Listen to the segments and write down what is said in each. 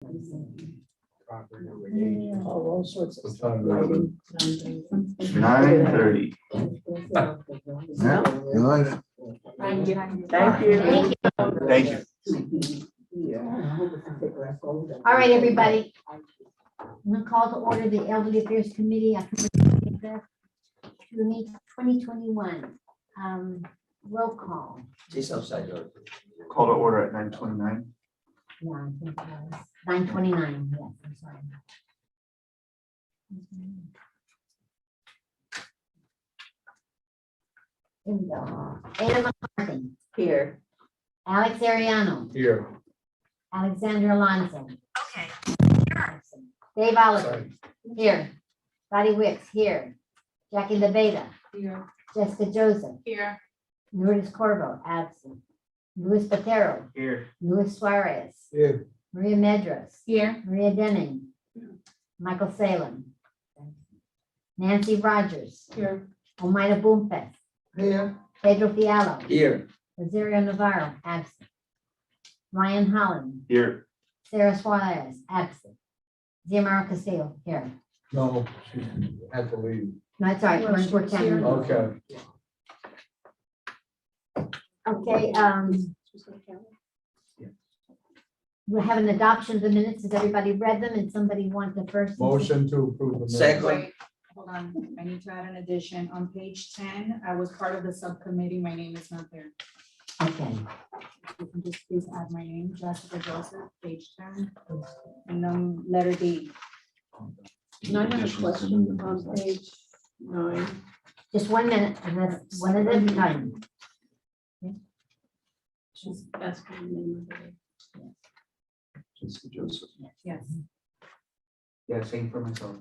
All sorts of What stuff. time is it? Lighting. 9:30. Yeah, you later. Thank you. Thank you. Thank you. All right, everybody. I'm gonna call to order the Elderly Affairs Committee, October 25th, 2021. Roll call. Call to order at 9:29. Yeah, I think it was 9:29, yes, I'm sorry. Here we go. Anna McCarthy. Here. Alex Ariano. Here. Alexandra Alonso. Okay. Dave Oliver. Sorry. Here. Dottie Wicks. Here. Jackie LaBeta. Here. Jessica Joseph. Here. Lourdes Corvo. Absent. Luis Patero. Here. Luis Suarez. Here. Maria Medras. Here. Maria Denning. Michael Salem. Nancy Rogers. Here. Omaida Bumpes. Here. Pedro Fiallo. Here. Rosario Navarro. Absent. Ryan Holland. Here. Sarah Suarez. Absent. Xiomara Castillo. Here. No, she had to leave. No, it's all right. Well, she We're was 10 here. minutes. Okay. Okay, we have an adoption of the minutes. Has everybody read them and somebody want the first? Motion to approve the minutes. Second. Wait, hold on. I need to add an addition. On page 10, I was part of the subcommittee. My name is not there. Okay, You can just please add my name, Jessica Joseph, page 10. And then letter D. And I have a question on page 9. just 1 minute, and that's one at a time. She's asking the name of the. Jessica Joseph. Yes. Yeah, same for myself.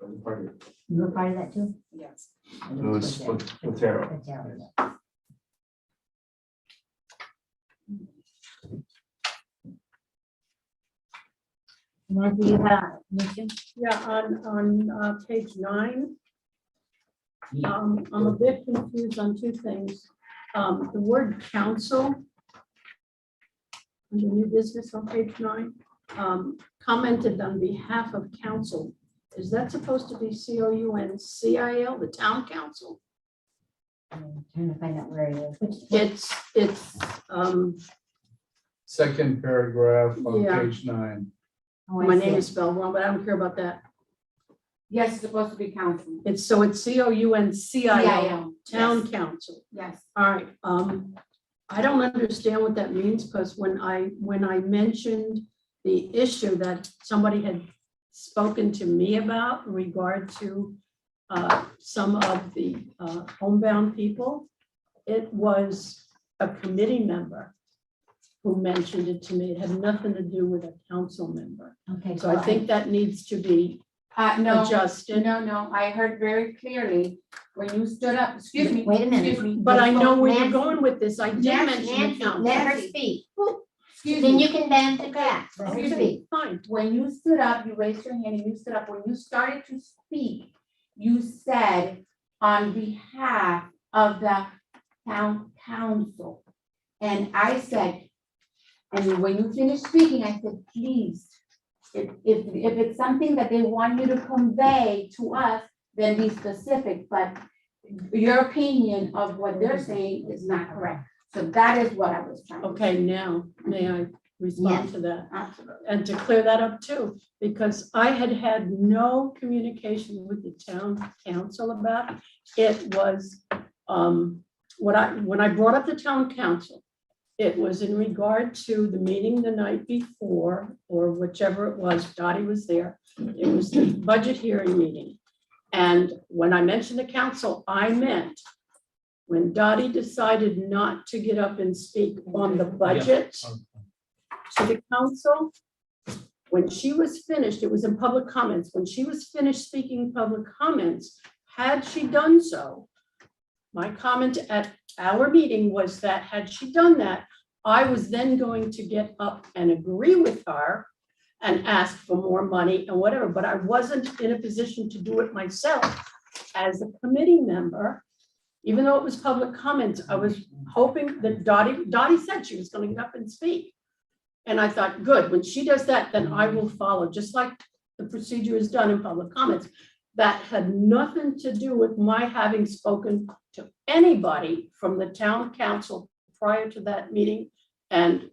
I was a part of it. You were part of that too? Yes. Louis Botero. Patero. Nancy, you have a motion? Yeah, on page 9. I'm a bit confused on two things. The word council under new business on page 9, commented on behalf of council. Is that supposed to be COUNCIL, the town council? I'm trying to find out where it is. Which- It's Second paragraph on Yeah. page 9. oh, I my see name it. is spelled wrong, but I don't care about that. Yes, it's supposed to be council. It's COUNCIL, town council. Yes. All right, I don't understand what that means, because when I mentioned the issue that somebody had spoken to me about in regard to some of the homebound people, it was a committee member who mentioned it to me. It had nothing to do with a council member. Okay, So I think that needs to be No, adjusted. no, I heard very clearly when you stood up, excuse me. Wait a minute. excuse me, But I know where you're Nancy- going with this. I did mention the Nancy, council. let her speak. Excuse Then me. you can bend it back. Let her Excuse me. speak. Fine. When you stood up, you raised your hand and you stood up. When you started to speak, you said on behalf of the town council. And I said, and when you finished speaking, I said, please, if it's something that they want you to convey to us, then be specific, but your opinion of what they're saying is not correct. So that is what I was trying to say. Okay, now, may I respond Yes. to that? Absolutely. And to clear that up too, because I had had no communication with the town council about it. It was, when I brought up the town council, it was in regard to the meeting the night before, or whichever it was, Dottie was there. It was the budget hearing meeting. And when I mentioned the council, I meant when Dottie decided not to get up and speak on the budget to the council, when she was finished, it was in public comments. When she was finished speaking public comments, had she done so, my comment at our meeting was that had she done that, I was then going to get up and agree with her and ask for more money and whatever, but I wasn't in a position to do it myself as a committee member. Even though it was public comments, I was hoping that Dottie said she was going to get up and speak. And I thought, good, when she does that, then I will follow, just like the procedure is done in public comments. That had nothing to do with my having spoken to anybody from the town council prior to that meeting. And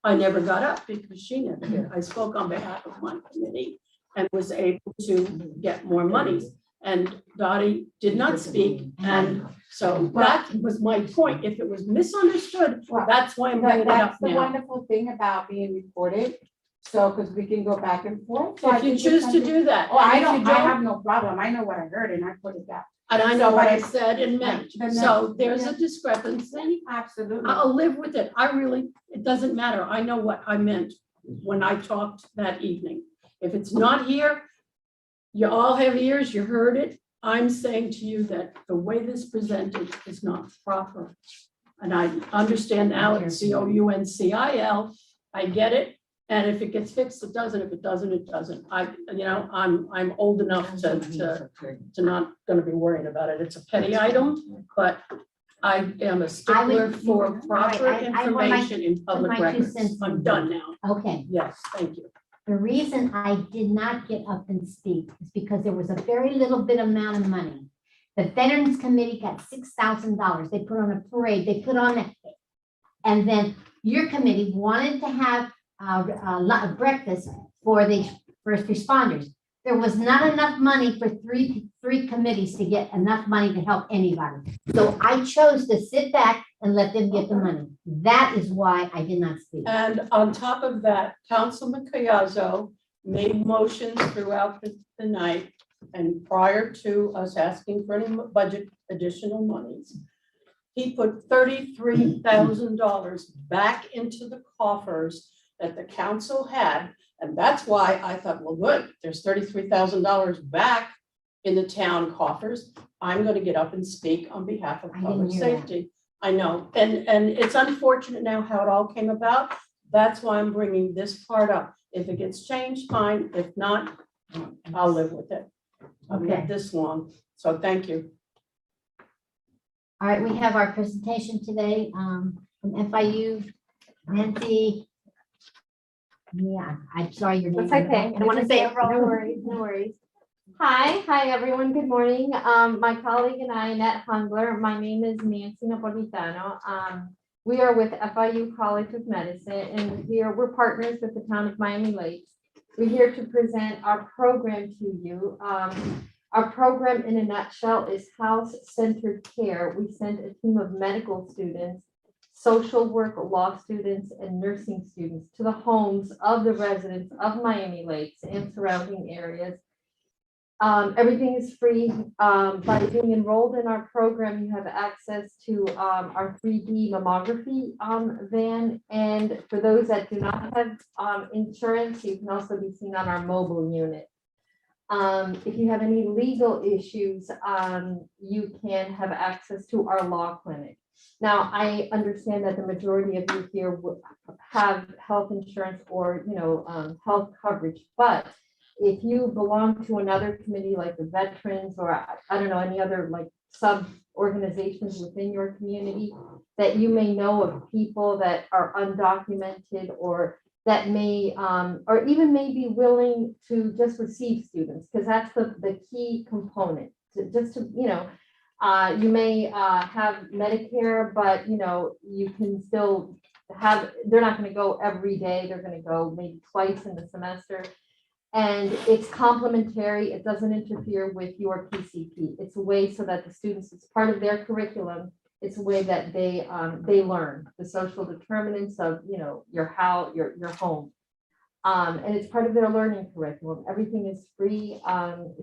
I never got up because she never did. I spoke on behalf of my committee and was able to get more money. And Dottie did not speak. And so that was my point. If it was misunderstood, that's why I'm bringing it up That's the now. wonderful thing about being recorded, so, because we can go back and forth. So I If you think it's choose to something- do that. Oh, I and if you don't, I have no problem, I know what I heard and I put it down. And I know So, what but I it's- said and meant. Then So that's- there's a yeah. discrepancy. Absolutely. I'll live with it. It doesn't matter. I know what I meant when I talked that evening. If it's not here, you all have ears, you heard it. I'm saying to you that the way this presented is not proper. And I understand now it's COUNCIL. I get it. And if it gets fixed, it doesn't. If it doesn't, it doesn't. I'm old enough to not gonna be worrying about it. It's a petty item, but I am a stickler for proper I want my- information in public my 2 records. cents in. I'm done now. Okay, Yes, thank you. the reason I did not get up and speak is because there was a very little bit amount of money. The Veterans Committee got $6,000. They put on a parade, they put on a, and then your committee wanted to have a breakfast for the first responders. There was not enough money for three committees to get enough money to help anybody. So I chose to sit back and let them get the money. That is why I did not speak. And on top of that, Councilman Collazo made motions throughout the night and prior to us asking for any budget additional monies. He put $33,000 back into the coffers that the council had. And that's why I thought, well, good, there's $33,000 back in the town coffers. I'm going to get up and speak on behalf of I didn't public hear that. safety. I know, and it's unfortunate now how it all came about. That's why I'm bringing this part up. If it gets changed, fine. If not, I'll live with it. I've Okay. lived this long, so thank you. All right, we have our presentation today from FIU. Nancy. Yeah, I'm sorry your name. That's okay. I don't want to say it No wrong. worries, no worries. Hi, everyone. Good morning. My colleague and I, Annette Hungler, my name is Nancy Napolitano. We are with FIU College of Medicine, and we're partners with the town of Miami Lakes. We're here to present our program to you. Our program in a nutshell is house-centered care. We send a team of medical students, social work, law students, and nursing students to the homes of the residents of Miami Lakes and surrounding areas. Everything is free. By being enrolled in our program, you have access to our 3D mammography van. And for those that do not have insurance, you can also be seen on our mobile unit. If you have any legal issues, you can have access to our law clinic. Now, I understand that the majority of you here will have health insurance or, health coverage, but if you belong to another committee like the veterans or I don't know, any other like sub organizations within your community that you may know of people that are undocumented or that may or even may be willing to just receive students, because that's the key component to you may have Medicare, but you can still have, they're not going to go every day, they're going to go maybe twice in the semester. And it's complementary, it doesn't interfere with your PCP. It's a way so that the students, it's part of their curriculum. It's a way that they learn the social determinants of, your home. And it's part of their learning curriculum. Everything is free.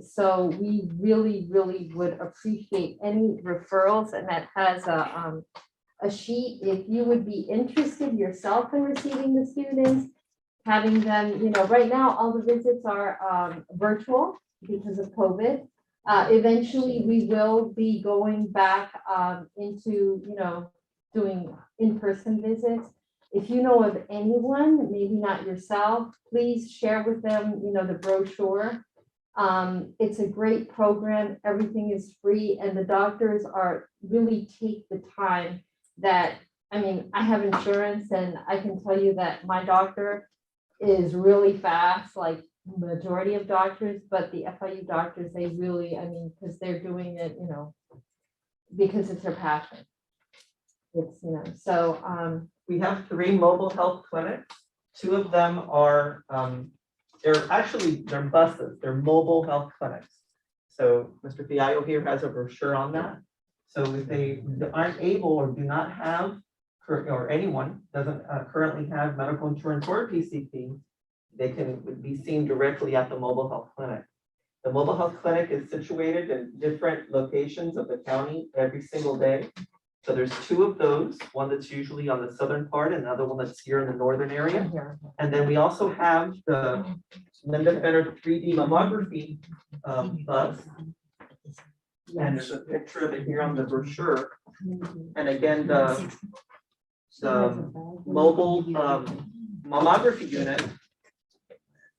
So we really, really would appreciate any referrals, and that has a sheet. If you would be interested yourself in receiving the students, having them, right now, all the visits are virtual because of COVID. Eventually, we will be going back into, doing in-person visits. If you know of anyone, maybe not yourself, please share with them, the brochure. It's a great program. Everything is free, and the doctors really take the time that I mean, I have insurance and I can tell you that my doctor is really fast, like majority of doctors, but the FIU doctors, they really, I mean, because they're doing it, you know, because it's their passion. It's, you know, so, We have 3 mobile health clinics. 2 of them are, they're buses, they're mobile health clinics. So Mr. Fiallo here has a brochure on that. So if they aren't able or do not have, or anyone doesn't currently have medical insurance or PCP, they can be seen directly at the mobile health clinic. The mobile health clinic is situated in different locations of the county every single day. So there's 2 of those, one that's usually on the southern part, and another one that's here in the northern area. And then we also have the Linda Fenner 3D mammography bus. And there's a picture of it here on the brochure. And again, the mobile mammography unit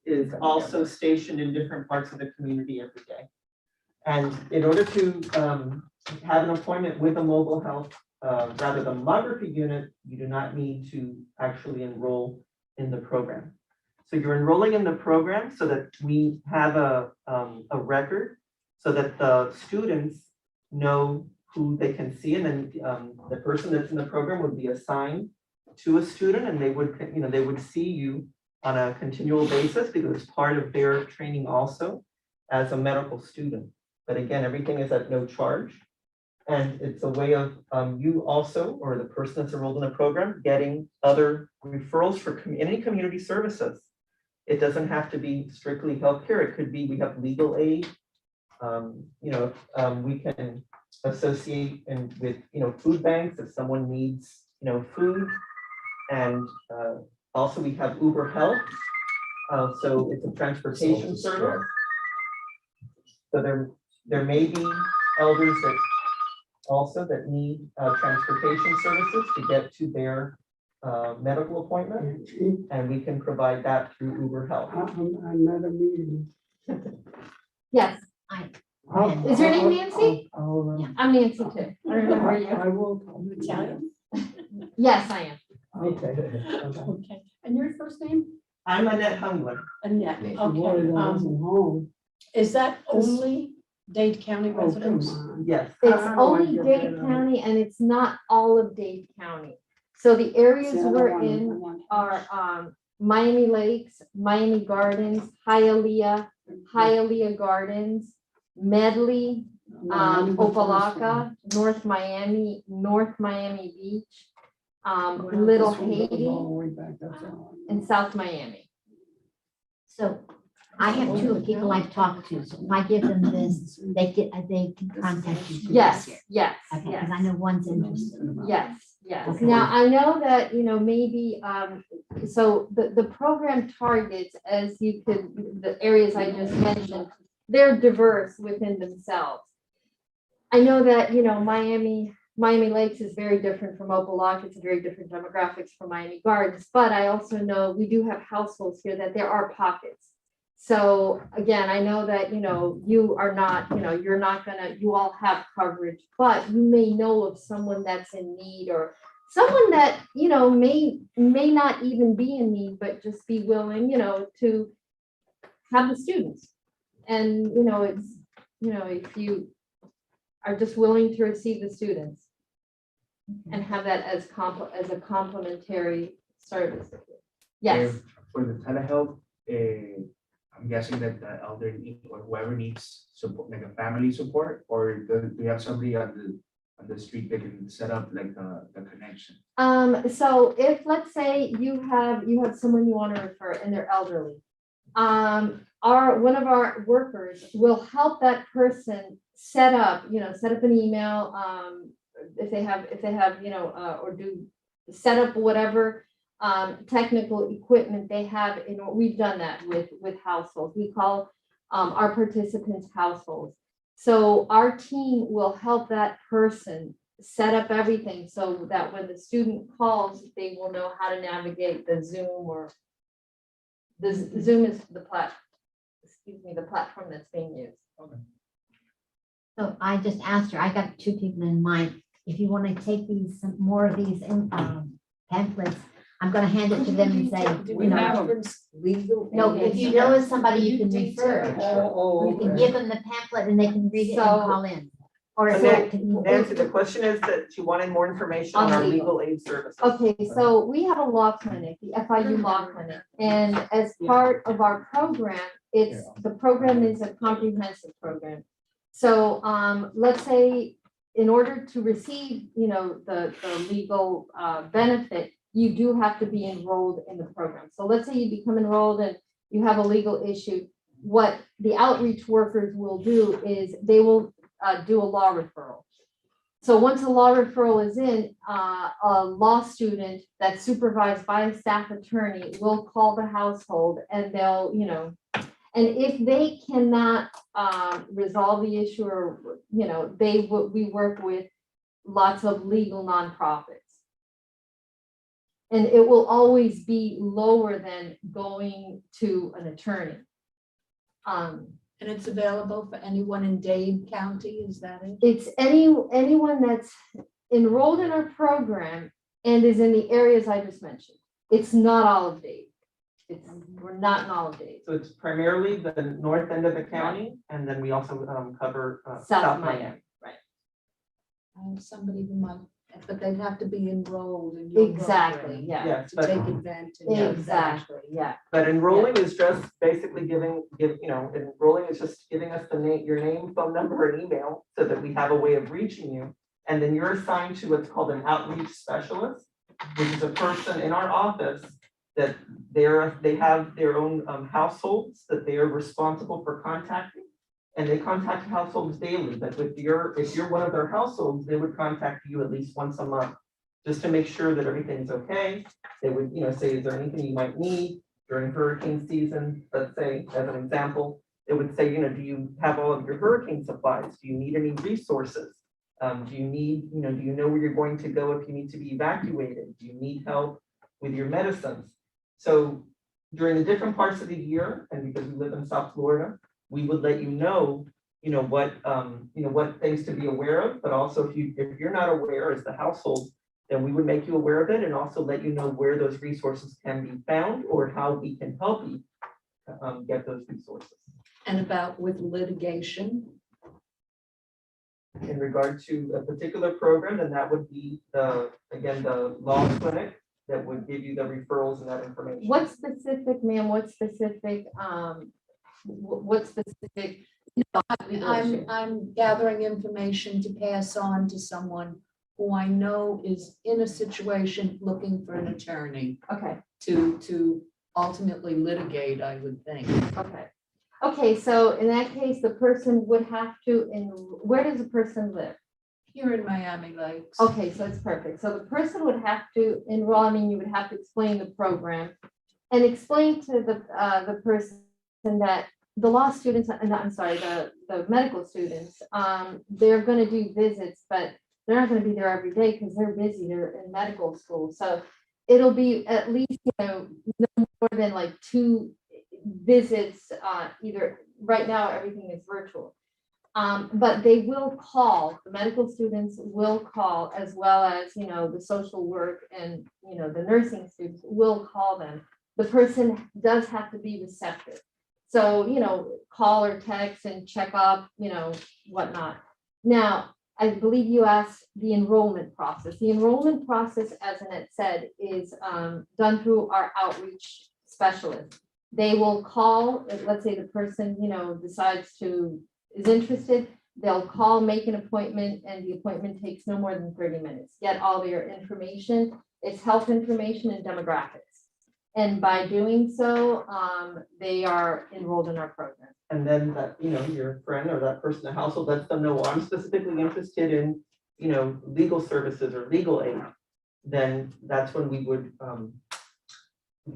is also stationed in different parts of the community every day. And in order to have an appointment with a mobile health, rather the mammography unit, you do not need to actually enroll in the program. So you're enrolling in the program so that we have a record so that the students know who they can see, and then the person that's in the program would be assigned to a student, and they would, you know, they would see you on a continual basis because it's part of their training also as a medical student. But again, everything is at no charge. And it's a way of you also, or the person that's enrolled in the program, getting other referrals for any community services. It doesn't have to be strictly healthcare. It could be, we have legal aid. We can associate with, food banks if someone needs, food. And also we have Uber Health. So it's a transportation service. So there may be elders that also that need transportation services to get to their medical appointment, and we can provide that through Uber Health. I'm at a meeting. yes. Is your name Nancy? I'll, I'm Nancy too. I remember you. I will. Italian? Yes, I am. Okay. Okay, and your first name? I'm Annette Hungler. Annette, Boy, okay. that wasn't home. Is that only Dade County Oh, come residents? on. Yes. It's I don't only like your Dade bed. County and it's not all of Dade County. So the areas See, I don't we're want- I in want- are Miami Lakes, Miami Gardens, Hialeah Gardens, Medley, No, I'm the first Opelika, North Miami Beach, one. Little This one goes Haiti, all the way back, that's all. and South Miami. So I have 2 people I've talked to, so if I give them this, they can contact you. too Yes, this year. yes, Okay, yes. because I know one's interested. Yes, yes. Okay. Now, I know that, maybe, so the program targets, as you could, the areas I just mentioned, they're diverse within themselves. I know that, Miami Lakes is very different from Opelika. It's a very different demographics from Miami Gardens, but I also know we do have households here that there are pockets. So again, I know that, you are not, you're not gonna, you all have coverage, but you may know of someone that's in need or someone that, may not even be in need, but just be willing, to have the students. And, it's, if you are just willing to receive the students and have that as a complementary service. Yes. For the telehealth, I'm guessing that the elderly or whoever needs support, like a family support, or do you have somebody on the street that can set up like the connection? So if, let's say you have someone you want to refer and they're elderly, one of our workers will help that person set up an email, if they have, or do set up whatever technical equipment they have. We've done that with households. We call our participants households. So our team will help that person set up everything so that when the student calls, they will know how to navigate the Zoom, or the Zoom is the platform that's being used. So I just asked her, I got 2 people in mind. if you want to take these, some more of these pamphlets, I'm gonna hand it to them and say, Do you we know, have them? Legal. no, if you know of somebody you can refer. Oh, You can okay. give them the pamphlet and they can read it and So- call in. Or And send it to then, me. Nancy, the question is that she wanted more information on our legal aid services. Okay, so we have a law clinic, the FIU Law Clinic, and as part of our program, the program is a comprehensive program. So, let's say, in order to receive, the legal, benefit, you do have to be enrolled in the program. So let's say you become enrolled and you have a legal issue. What the outreach workers will do is they will do a law referral. So once a law referral is in, a law student that's supervised by a staff attorney will call the household and they'll, and if they cannot resolve the issue or, we work with lots of legal nonprofits. And it will always be lower than going to an attorney. And it's available for anyone in Dade County, is that it? It's anyone that's enrolled in our program and is in the areas I just mentioned. It's not all of Dade. We're not in all of Dade. So it's primarily the north end of the county, and then we also cover South South Miami. Miami. Somebody who might, but they'd have to be enrolled in your Exactly, program yeah. Yes, to but, take advantage. Exactly, yeah. but enrolling is just basically enrolling is just giving us your name, phone number, and email so that we have a way of reaching you. And then you're assigned to what's called an outreach specialist, which is a person in our office that they have their own households that they are responsible for contacting. And they contact households daily, but if you're one of their households, they would contact you at least once a month, just to make sure that everything's okay. They would, say, is there anything you might need during hurricane season? Let's say, as an example, it would say, do you have all of your hurricane supplies? Do you need any resources? Do you need, do you know where you're going to go if you need to be evacuated? Do you need help with your medicines? So during the different parts of the year, and because we live in South Florida, we would let what things to be aware of, but also if you're not aware as the household, then we would make you aware of it and also let you know where those resources can be found or how we can help you get those resources. And about with litigation, In regard to a particular program, then that would be the law clinic that would give you the referrals and that information. What specific, ma'am, what specific legal issue? I'm gathering information to pass on to someone who I know is in a situation looking for an attorney Okay, to ultimately litigate, I would think. okay. Okay, so in that case, the person would have to, where does the person live? Here in Miami Lakes. Okay, so it's perfect. So the person would have to enroll, you would have to explain the program and explain to the person that the law students, the medical students, they're gonna do visits, but they're not gonna be there every day because they're busy, they're in medical school. So it'll be at least, no more than like 2 visits, either, right now, everything is virtual. But they will call, the medical students will call, as well as, the social work and, the nursing students will call them. The person does have to be receptive. So, call or text and check up, whatnot. Now, I believe you asked the enrollment process. The enrollment process, as Annette said, is done through our outreach specialist. They will call, let's say the person, is interested, they'll call, make an appointment, and the appointment takes no more than 30 minutes. Get all their information, it's health information and demographics. And by doing so, they are enrolled in our program. And then that, your friend or that person in the household lets them know, well, I'm specifically interested in, legal services or legal aid. Then that's when we would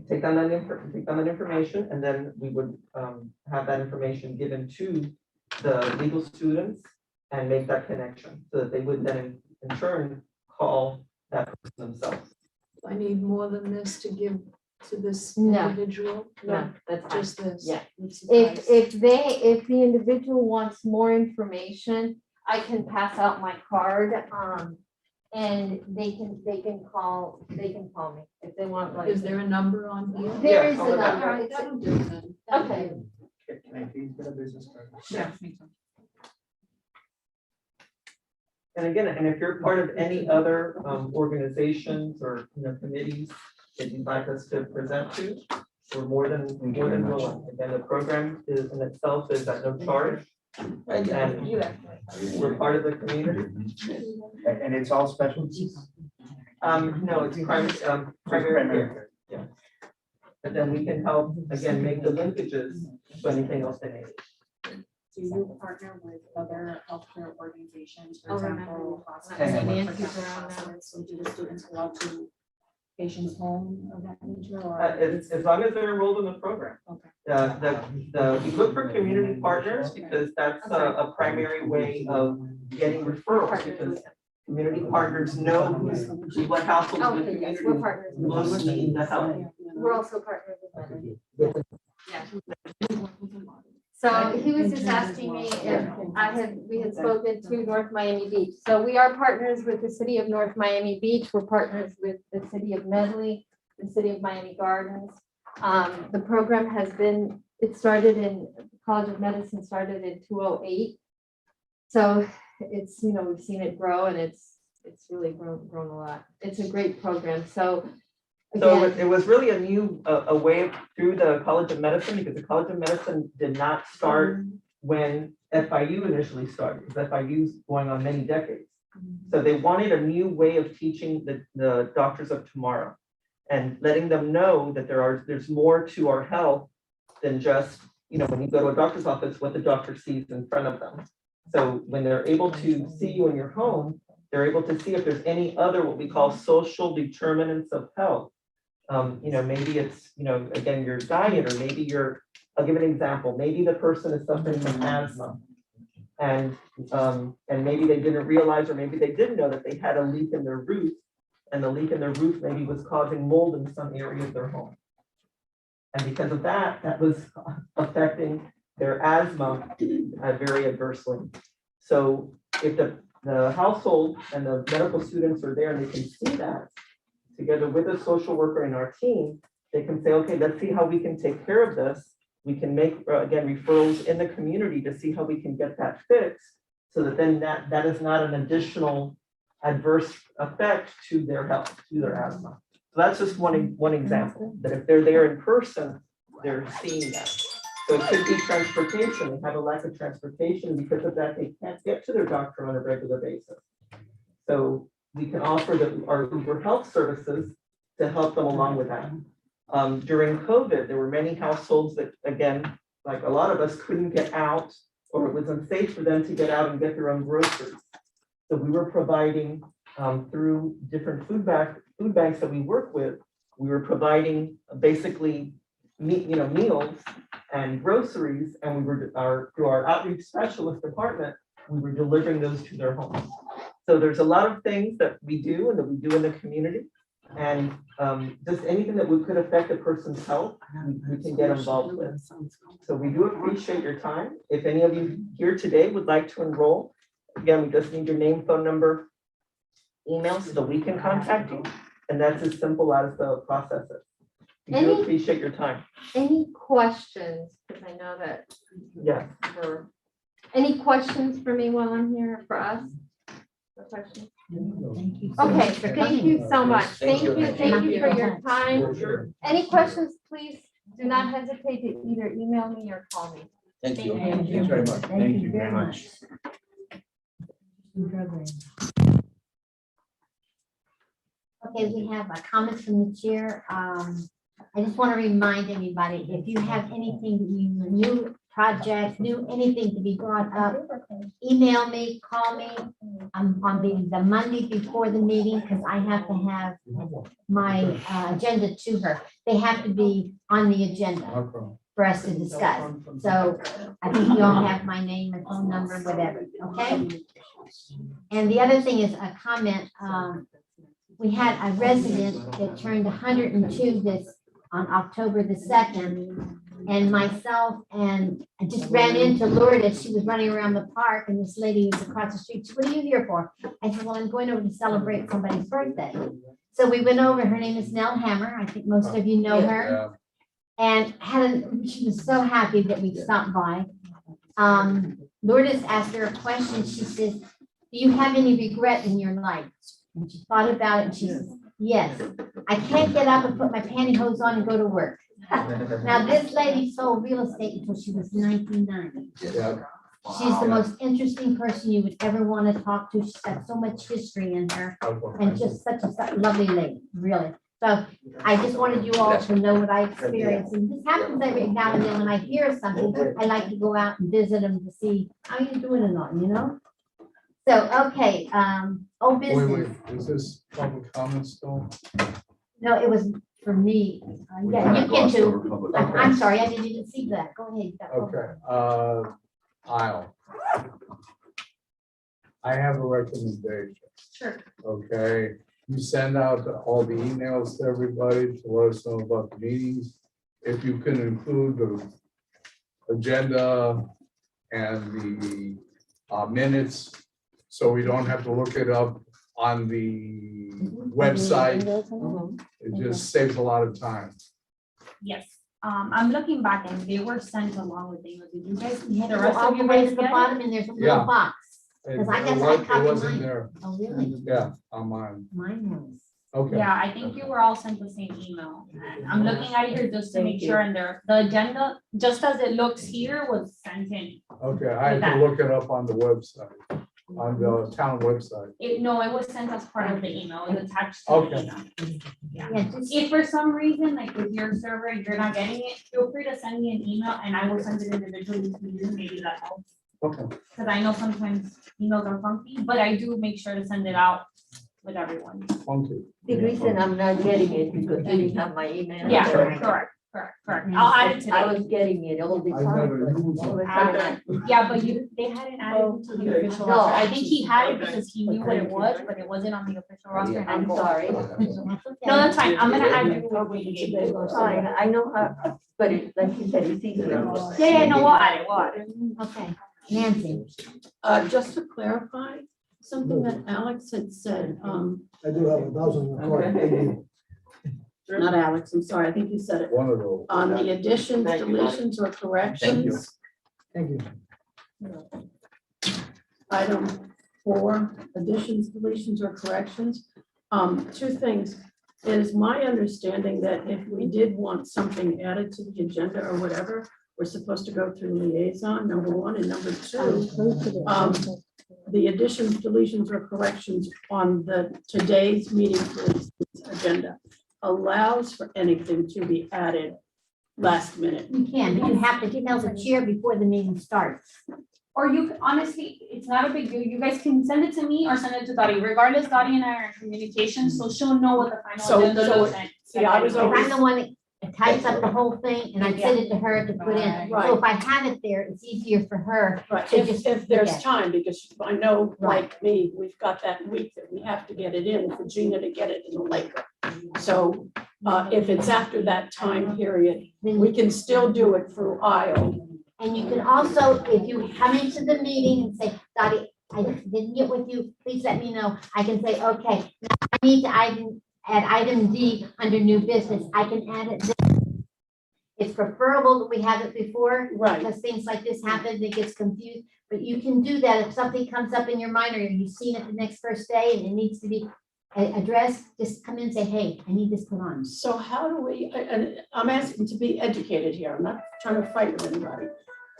take on that information, and then we would have that information given to the legal students and make that connection so that they would then in turn call that person themselves. I need more than this to give to this No. individual. No, that's fine. Just this. Yeah. would suffice. If the individual wants more information, I can pass out my card. and they can call me if they want, like. Is there a number on here? There is Yeah, a all number. Alright, that'll do then. Thank Okay. you. Can I please get a business card? Yeah. And again, and if you're part of any other organizations or, committees that you'd like us to present to, we're more than willing. Again, the program is in itself is at no charge. And we're part of the community. And it's all specialties? No, it's primary care. Yeah. But then we can help, again, make the linkages to anything else they need. Do you partner with other healthcare organizations, for Oh, remember. example, And Nancy's around now. So do the students go out to patients' home of that nature or? As long as they're enrolled in the program. Okay. We look for community partners because that's a primary way of getting referrals, because community partners know what households in the Okay, yes, community we're partners. with most need the help. We're also partners with Medicine. So he was just asking me if we had spoken to North Miami Beach. So we are partners with the city of North Miami Beach. We're partners with the city of Medley, the city of Miami Gardens. The program it started in, College of Medicine started in 2008. So it's, we've seen it grow and it's really grown a lot. It's a great program. So So again, it was really a new, a way through the College of Medicine, because the College of Medicine did not start when FIU initially started, because FIU's going on many decades. So they wanted a new way of teaching the doctors of tomorrow and letting them know that there's more to our health than just, when you go to a doctor's office, what the doctor sees in front of them. So when they're able to see you in your home, they're able to see if there's any other, what we call social determinants of health. Maybe it's, again, your diet, or maybe I'll give an example. Maybe the person is suffering from asthma. And maybe they didn't realize, or maybe they didn't know that they had a leak in their roof, and the leak in their roof maybe was causing mold in some area of their home. And because of that, that was affecting their asthma very adversely. So if the household and the medical students are there and they can see that, together with a social worker in our team, they can say, okay, let's see how we can take care of this. We can make, again, referrals in the community to see how we can get that fixed, so that then that is not an additional adverse effect to their health, to their asthma. So that's just one example, that if they're there in person, they're seeing that. So it could be transportation. They have a lack of transportation. Because of that, they can't get to their doctor on a regular basis. So we can offer our Uber Health services to help them along with that. During COVID, there were many households that, again, like a lot of us, couldn't get out, or it was unsafe for them to get out and get their own groceries. So we were providing, through different food banks that we work with, we were providing basically meals and groceries, and we were through our outreach specialist department, we were delivering those to their homes. So there's a lot of things that we do and that we do in the community, and just anything that could affect a person's health, we can get involved with. So we do appreciate your time. If any of you here today would like to enroll, again, we just need your name, phone number, email, so that we can contact you, and that's as simple as the process is. We do appreciate your time. any questions? Because I know that Yes. any questions for me while I'm here, for us? No questions? Thank you. Okay, for thank coming. you so much. Thank you Thank you. for your time. Sure. Any questions, please do not hesitate to either email me or call me. Thank you. Thank you. Thanks very much. Thank you very much. Okay, we have a comment from the chair. I just want to remind anybody, if you have anything, new project, anything to be brought up, email me, call me on the Monday before the meeting, because I have to have my agenda to her. They have to be on the agenda for us to discuss. So I think you all have my name and phone number, whatever, okay? And the other thing is a comment, we had a resident that turned 102 on October the 2nd, and myself, and I just ran into Lourdes. She was running around the park, and this lady was across the street. She said, "What are you here for?" I said, "Well, I'm going over to celebrate somebody's birthday." So we went over. Her name is Nell Hammer. I think most of you know her. Yeah. And she was so happy that we stopped by. Lourdes asked her a question. She says, "Do you have any regret in your life?" And she thought about it, and she says, "Yes, I can't get up and put my pantyhose on and go to work." Now, this lady sold real estate until she was 99. Yeah. She's the most interesting person you would ever want to talk to. She's got so much history in her, and just such a lovely lady, really. So I just wanted you all to know what I experienced, and this happens every now and then when I hear something, I like to go out and visit them to see how you doing and all, you know? So, okay, old Wait, business. is this public comment still? No, it was for me. Yeah, you can too. I'm sorry, I didn't even see that. Go ahead. Okay, I'll. I have a recommendation. Sure. Okay, you send out all the emails to everybody to let us know about the meetings. If you can include the agenda and the minutes, so we don't have to look it up on the website. It just saves a lot of time. Yes, I'm looking back and they were sent along with the email. Did you guys, You have to the go rest all of the you way guys to the get it? bottom and there's a Yeah. little box. It 'Cause I guess I copied wasn't mine. there. Oh, really? Yeah, on mine. Mine was. Okay. Yeah, I think you were all sent the same email. And I'm looking at it here just to make sure, and the agenda, just as it looks here, was sent in. Okay, I had to look it up on the website, on the town website. No, it was sent as part of the email, it was attached to the Okay. email. Yeah. Yeah, just, If for some reason, like with your server, you're not getting it, feel free to send me an email and I will send it individually to you, maybe that helps. Okay. Because I know sometimes emails are funky, but I do make sure to send it out with everyone. Funky. The reason I'm not getting it because you didn't have my email. Yeah, correct. I'll add it I today. was getting it all the I time. never but use all of a it. sudden Yeah, but they hadn't added it to the official No. roster. I think he had it because he knew what it was, but it wasn't on the official roster. and I I'm go- sorry. that's okay. No, that's fine. I'm gonna add you. when we get it. Fine, I know how, but it, like you said, it's easier. Yeah, no, we'll add it. Okay, Nancy. Just to clarify, something that Alex had said, I do have 1,000 recorded. not Alex, I'm sorry, I think you said it. One of those. On the additions, deletions, or corrections, Thank you. item 4, additions, deletions, or corrections. Two things. It is my understanding that if we did want something added to the agenda or whatever, we're supposed to go through liaison, number 1, and number 2. The additions, deletions, or corrections on the today's meeting, for instance, agenda allows for anything to be added last minute. You can, but you have to tell the chair before the meeting starts. Or you, honestly, it's not a big deal. You guys can send it to me or send it to Dottie. Regardless, Dottie and I are in communication, so she'll know what the final So- agenda so- looks like. see, I was Because always- I'm the one that types up the whole thing and I send it to her to put in. Right. So if I have it there, it's easier for her. Right, So if, just if there's forget. time, because I know, Right. like me, we've got that week that we have to get it in for Gina to get it in later. So, if it's after that time period, Then we can still do it through aisle. And you can also, if you come into the meeting and say, Dottie, I didn't get with you, please let me know. I can say, okay, now I need to add item D under new business. I can add it. It's preferable that we have it before, Right, because things like this happen, it gets confused. But you can do that if something comes up in your mind or you've seen it the next first day and it needs to be addressed, just come in and say, hey, I need this put on. so how do we, and I'm asking to be educated here, I'm not trying to fight with anybody.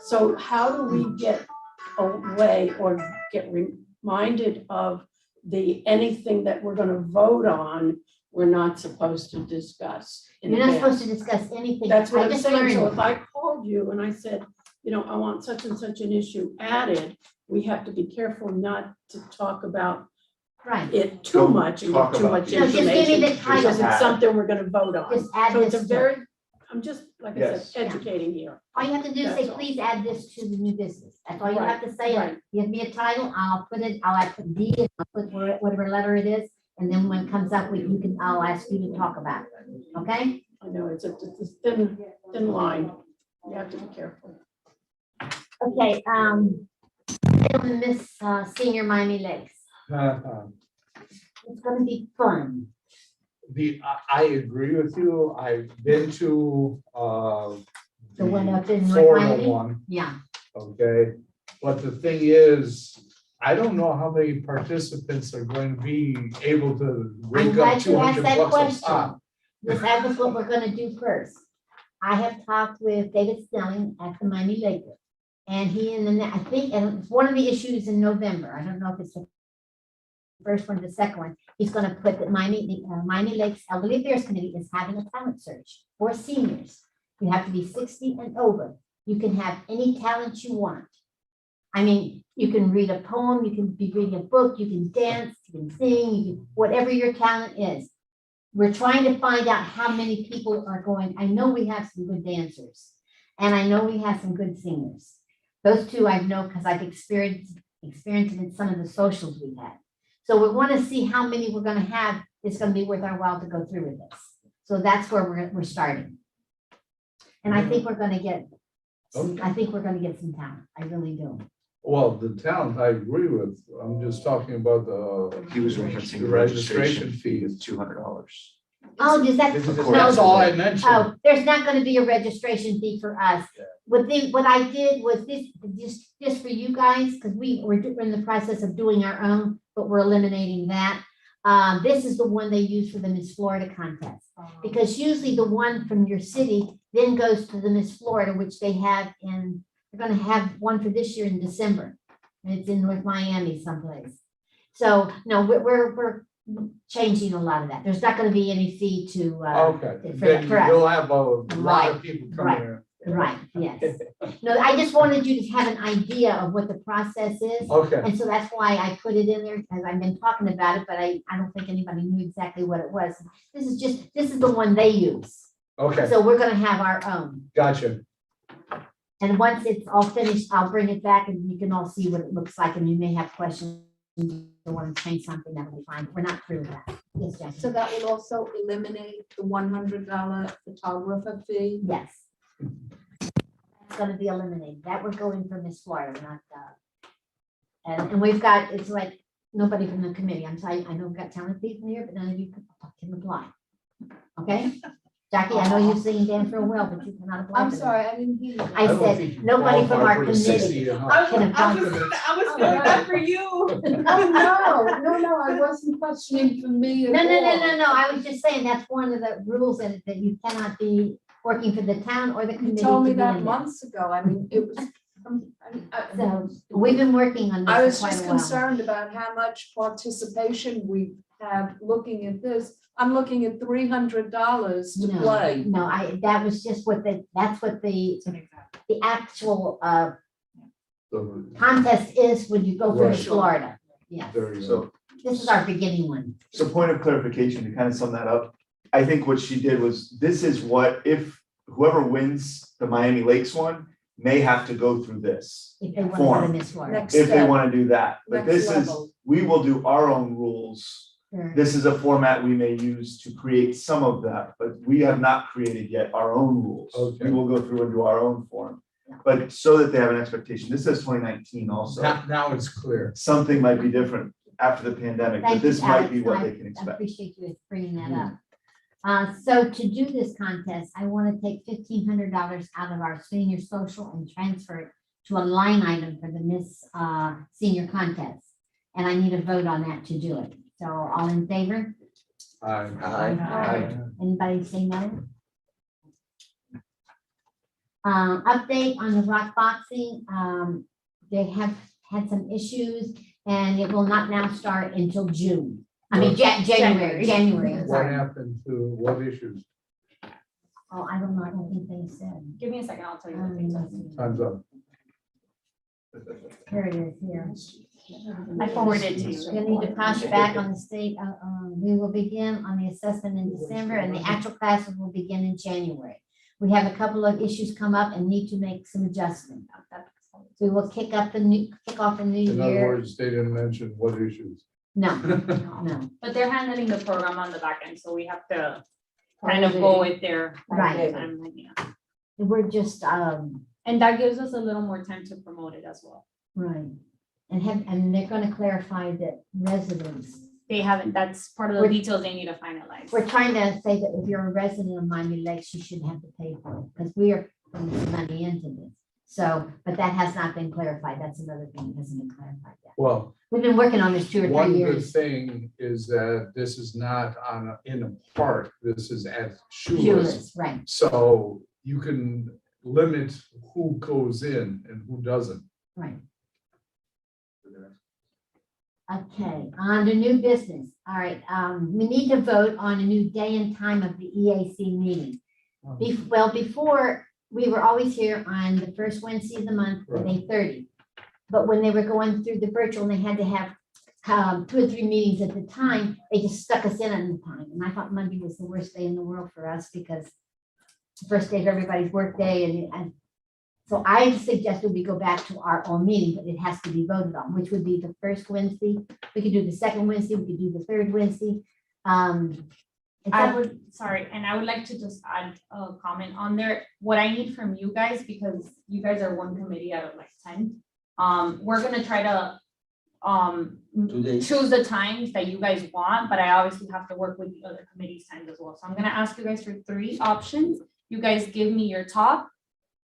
So how do we get away or get reminded of anything that we're gonna vote on, we're not supposed to discuss in You're not advance? supposed to discuss anything. That's what I I'm just saying, so learned. if I called you and I said, I want such and such an issue added, we have to be careful not to talk about Right, it too much and talk get too about much the no, just give me information, the because title, it's something we're gonna vote on. just add So this it's a to it. very, I'm just, like I Yes. said, educating here. All you have to do is say, That's all. please add this to the new business. That's all you Right, have to say. right. Give me a title, I'll put D, and I'll put whatever letter it is. And then when it comes up, I'll ask you to talk about it. Okay? I know, it's a thin line. You have to be careful. Okay, Miss Senior Miami Lakes. It's gonna be fun. I agree with you. I've been to, The one up in North Florida Miami? one, Yeah, okay? But the thing is, I don't know how many participants are going to be able to rake glad up you asked 200 that bucks a question. pop. that is what we're gonna do first. I have talked with David Snelling at the Miami Lake. And I think, and it's one of the issues in November, I don't know if it's the first one or the second one, he's gonna put the Miami Lakes Elderly Affairs Committee is having a talent search for seniors. You have to be 60 and over. You can have any talent you want. I mean, you can read a poem, you can be reading a book, you can dance, you can sing, whatever your talent is. We're trying to find out how many people are going. I know we have some good dancers, and I know we have some good singers. Those two I know because I've experienced it in some of the socials we've had. So we want to see how many we're going to have. It's going to be worth our while to go through with this. So that's where we're starting. And I think we're going to get. Okay. I think we're going to get some talent. I really do. Well, the talent I agree with. I'm just talking about He was referencing the registration fee. is $200. Oh, does that? That's all I mentioned. Oh, there's not going to be a registration fee for us. What I did was just for you guys, because we're in the process of doing our own, but we're eliminating that. This is the one they use for the Miss Florida contest, because usually the one from your city then goes to the Miss Florida, which they have they're going to have one for this year in December, and it's in North Miami someplace. So no, we're changing a lot of that. There's not going to be any fee to. Okay, for then us. you'll have a lot of people coming in. Right, yes. No, I just wanted you to have an idea of what the process is. Okay, And so that's why I put it in there, because I've been talking about it, but I don't think anybody knew exactly what it was. This is the one they use. okay, So we're gonna have our own. gotcha. And once it's all finished, I'll bring it back and you can all see what it looks like, and you may have questions. You want to change something, that'll be fine. We're not through with that. Yes, Jackie? So that will also eliminate the $100 photographer fee? Yes. It's gonna be eliminated. That we're going for Miss Florida, not, and we've got, it's like, nobody from the committee. I'm sorry, I know we've got talented people here, but none of you can apply. Okay? Jackie, I know you sing and dance real well, but you cannot apply. I'm for that. sorry, I didn't hear you. I don't said, think you nobody from qualify our for the 60 committee. and up. I Can apply. was doing that for you. Oh, no, I wasn't questioning for me No, at no, no, all. no, no. I was just saying that's one of the rules that you cannot be working for the town or the You committee. told me to be that in there. months ago. I mean, it was. So we've been working on I this was for quite just a while. concerned about how much participation we have looking at this. I'm looking at $300 to No, play. no, that was just that's what the actual So, contest is when you go for Right. Florida. Yeah, there you go. So, this is our beginning one. so point of clarification to kind of sum that up. I think what she did was, this is what, if whoever wins the Miami Lakes one may have to go through this. If they want to go to Form. Miss Florida. Next If they step. want to do that, but Next this is, level. we will do our own rules. Sure. This is a format we may use to create some of that, but we have not created yet our own rules. Okay. We will go through and do our own form. But so that they have an expectation, this says 2019 also. Now it's clear. Something might be different after the pandemic, but Thank you, this might Alex. be what I- they can I expect. appreciate you bringing that up. So to do this contest, I want to take $1,500 out of our senior social and transfer it to a line item for the Miss Senior Contest. And I need a vote on that to do it. So all in favor? Aye. Anybody say no? Update on the rock boxing. They have had some issues and it will not now start until June. I mean, January, I'm What sorry. happened to what issues? Oh, I don't know. I don't think they said. Give me a second, I'll tell you. what things are. Time's up. Here it is, here. I forwarded it to you. You need to pass it back on the state. We will begin on the assessment in December and the actual classes will begin in January. We have a couple of issues come up and need to make some adjustments. We will kick off the new In other year. words, they didn't mention what issues. No, no, But they're handling the program on the back end, so we have to kind of go with their. right. timeline, yeah. we're just, And that gives us a little more time to promote it as well. right. And they're gonna clarify that residents, They haven't, that's part of the We're- details they need to finalize. we're trying to say that if you're a resident of Miami Lakes, you shouldn't have to pay for it, because we are putting some money into this. So, but that has not been clarified. That's another thing that hasn't been clarified yet. Well, We've been working on this 2 or 3 one good years. thing is that this is not in a park, this is at Shoeless. Shoeless, right. So you can limit who goes in and who doesn't. Right. Okay, on to new business. All right, we need to vote on a new day and time of the EAC meeting. Well, before, we were always here on the first Wednesday of the month at 8:30. But when they were going through the virtual, and they had to have 2 or 3 meetings at the time, they just stuck us in on the time. And I thought Monday was the worst day in the world for us because it's the first day of everybody's work day, and so I suggested we go back to our own meeting, but it has to be voted on, which would be the first Wednesday. We could do the second Wednesday, we could do the third Wednesday. It's I up- would, sorry, and I would like to just add a comment on there. What I need from you guys, because you guys are one committee out of like 10. We're gonna try to choose the times that you guys want, but I obviously have to work with the other committees' times as well. So I'm gonna ask you guys for 3 options. You guys give me your top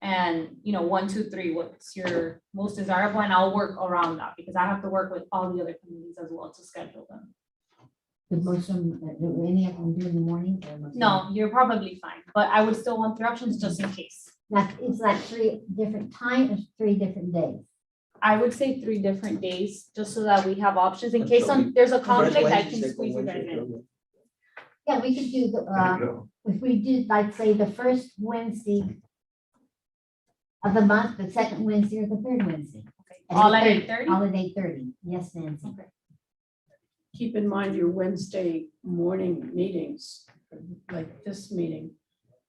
and, 1, 2, 3, what's your most desirable, and I'll work around that because I have to work with all the other committees as well to schedule them. Did most of them, do any of them do in the morning? or most of them- No, you're probably fine, but I would still want 3 options just in case. Now, it's like 3 different times, or 3 different days. I would say 3 different days, just so that we have options in case there's a conflict, I can squeeze you guys in. Yeah, we could do the, if we did, like, say, the first Wednesday of the month, the second Wednesday or the third Wednesday. All at 8:30? All at 8:30, yes, Nancy. Okay. Keep in mind your Wednesday morning meetings, like this meeting,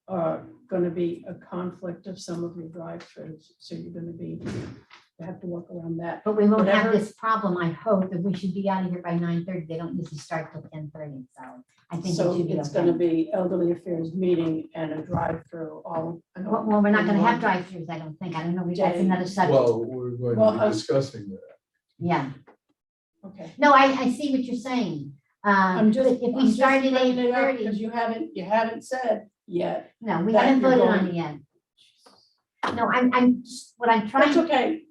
are gonna be a conflict of some of your drive-throughs, so you're gonna be, you have to work around that. But we won't have Whatever- this problem, I hope, that we should be out of here by 9:30. They don't usually start till 10:30, so I think it So should be it's gonna okay. be elderly affairs meeting and a drive-through all. Well, we're not gonna have drive-throughs, I don't think. I don't know, that's another subject. Well, we're going Well, to be discussing that. Yeah, Okay. no, I see what you're saying. I'm just. If we I'm just started at bringing it up 8:30, Because you haven't said yet. no, we that haven't you're voted on going- it yet. No, what I'm That's trying, okay.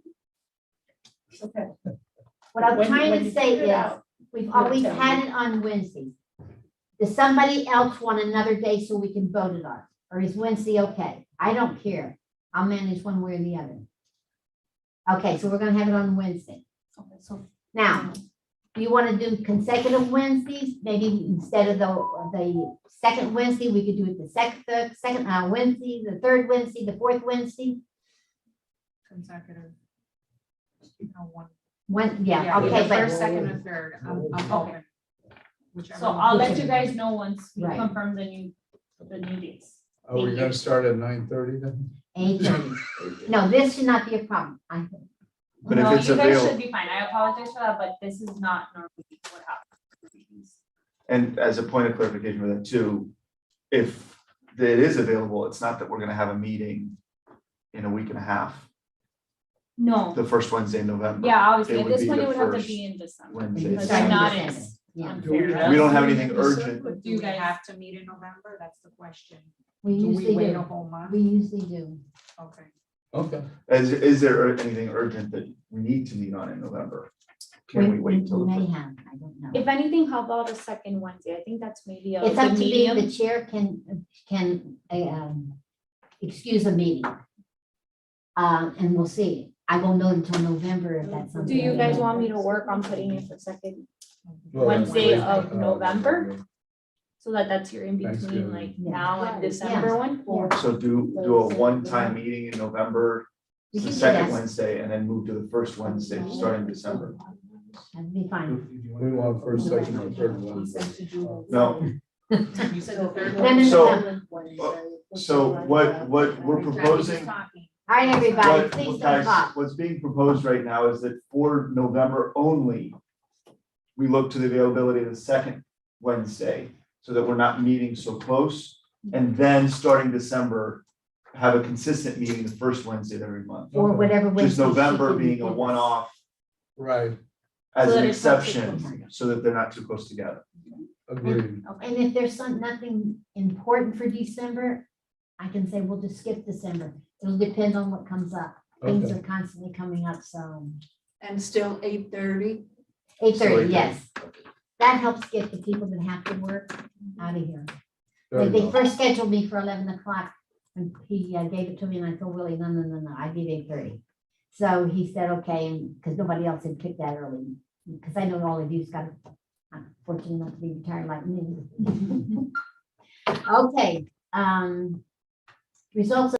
It's okay. what I'm When- trying when to you say figure it is, out, we've you'll always tell had me. it on Wednesdays. Does somebody else want another day so we can vote it on? Or is Wednesday okay? I don't care. I'll manage one way or the other. Okay, so we're gonna have it on Wednesday. Okay, so Now, do you want to do consecutive Wednesdays? Maybe instead of the second Wednesday, we could do it the second Wednesday, the third Wednesday, the fourth Wednesday? Consecutive. Yeah, okay, The but. first, second, and third, I'm open. Whichever So one. I'll let you guys know once we Right. confirm the new dates. Are we Thank gonna you. start at 9:30 then? 8:30. No, this should not be a problem, I think. But if No, it's you guys avail- should be fine. I apologize for that, but this is not normally what happens. And as a point of clarification for that too, if it is available, it's not that we're gonna have a meeting in a week and a half, No, the first Wednesday in November. yeah, obviously, It at would this be point, the it would have to first be in December. Wednesday. Because Starting if not, December, it's yeah. unfair. We don't have anything urgent. Do You we guys- have to meet in November? That's the question. We Do we usually wait a do. whole month? We usually do. Okay. Okay. Is there anything urgent that we need to meet on in November? Can we wait till? We the may first? have, I don't know. If anything, how about a second Wednesday? I think that's maybe a It's up good to me, medium. the chair can excuse a meeting. And we'll see. I won't know until November if that's something. Do you guys want me to work on putting it for second, Well, Wednesday that's- of November? so that that's your in between, Thanksgiving. like Yeah. now and December one? Yeah. So do a one-time meeting in November, We the can do second that. Wednesday, and then move to the first Wednesday starting December. That'd be fine. We want first, second, or third Wednesday. No, You said the third No, no, one. no. so what we're proposing. All right, everybody, please don't Guys, talk. what's being proposed right now is that for November only, we look to the availability of the second Wednesday, so that we're not meeting so close. And then starting December, have a consistent meeting the first Wednesday of every month. or whatever. Just Wednesday she November can being a give us. one-off Right, as So an that it's not too exception, close. so that they're not too close together. agreed. And if there's nothing important for December, I can say we'll just skip December. It'll depend on what comes up. Things Okay. are constantly coming up, so And still 8:30. 8:30, 8:30. yes. That helps get the people that have to work out of here. There They you go. first scheduled me for 11 o'clock and he gave it to me and I told Willie, no, I did 8:30. So he said, okay, and because nobody else had picked that early, because I know all of you's got, I'm fortunate enough to be retired like me. Okay, results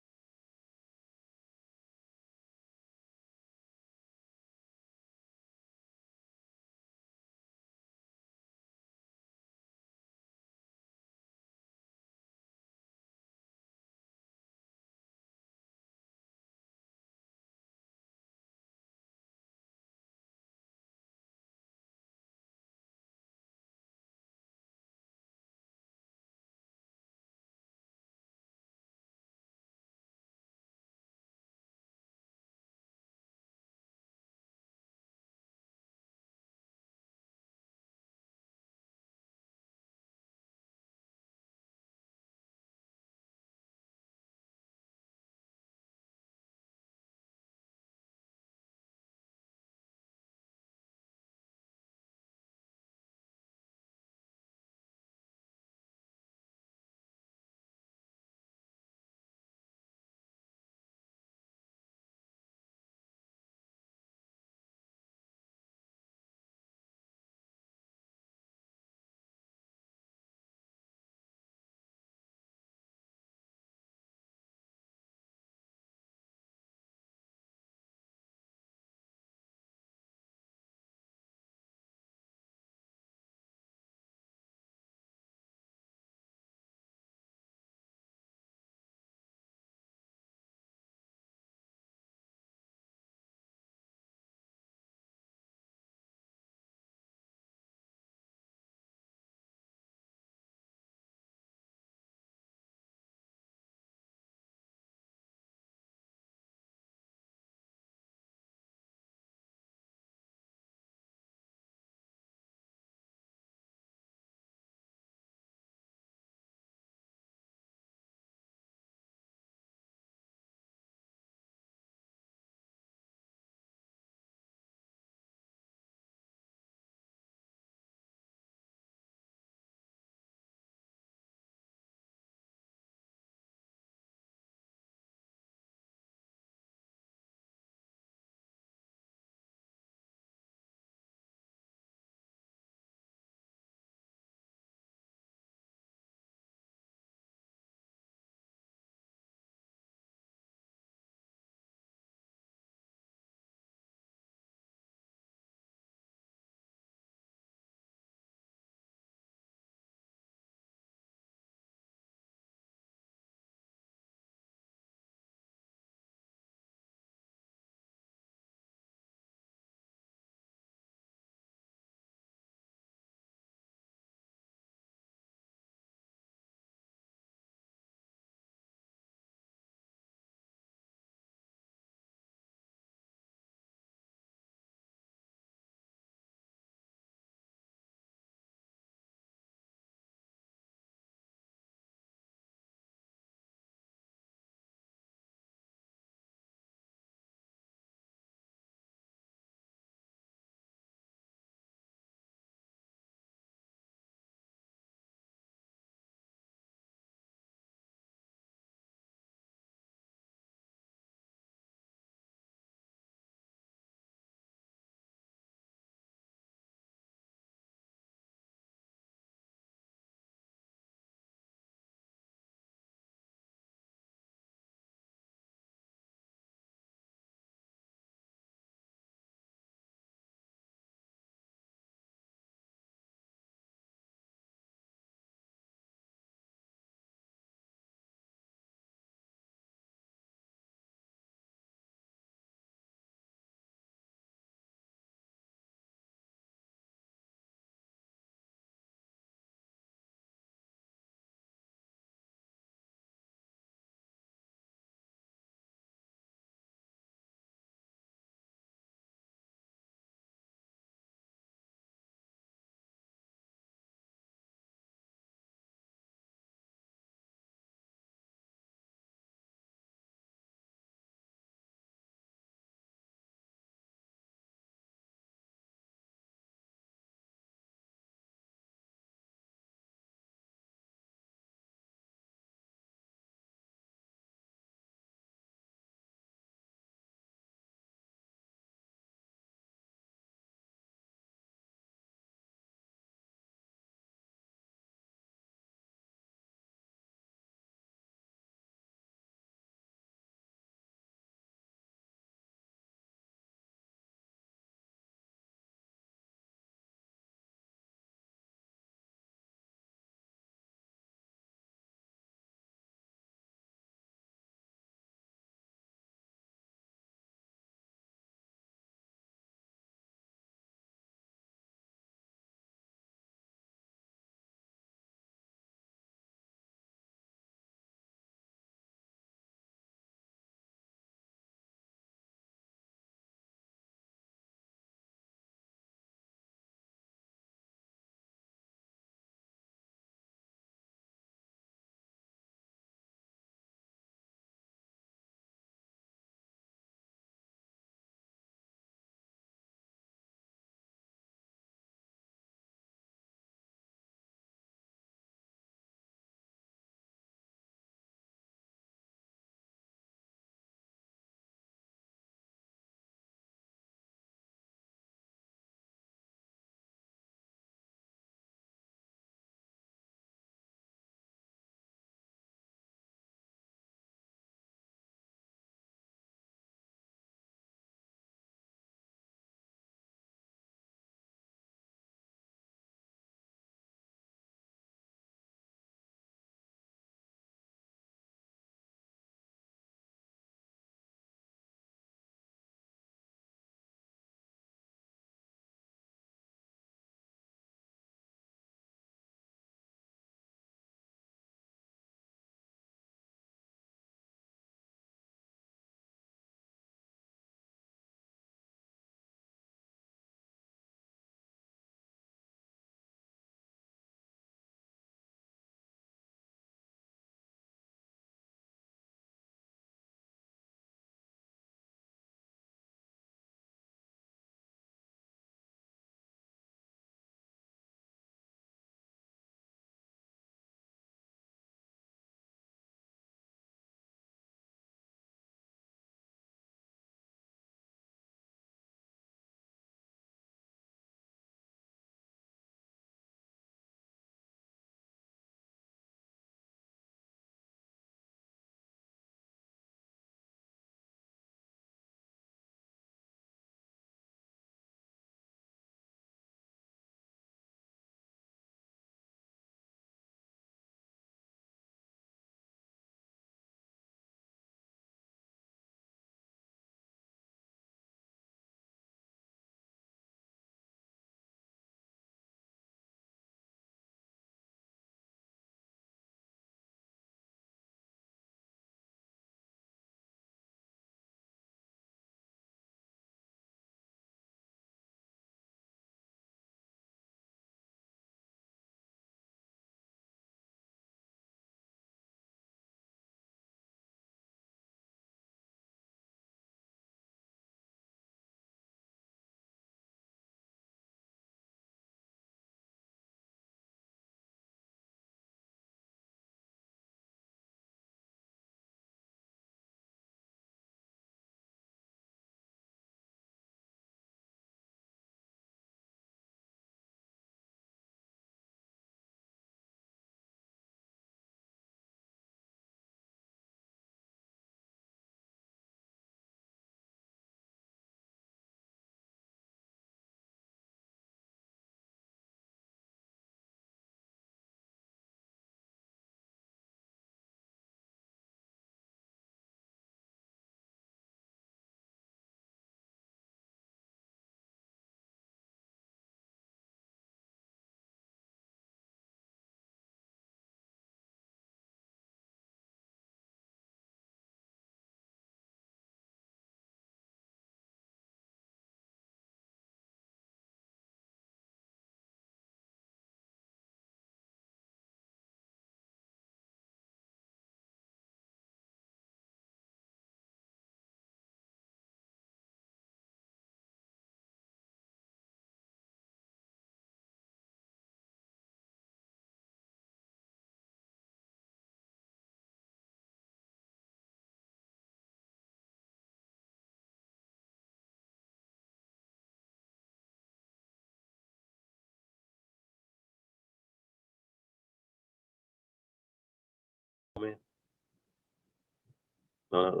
no.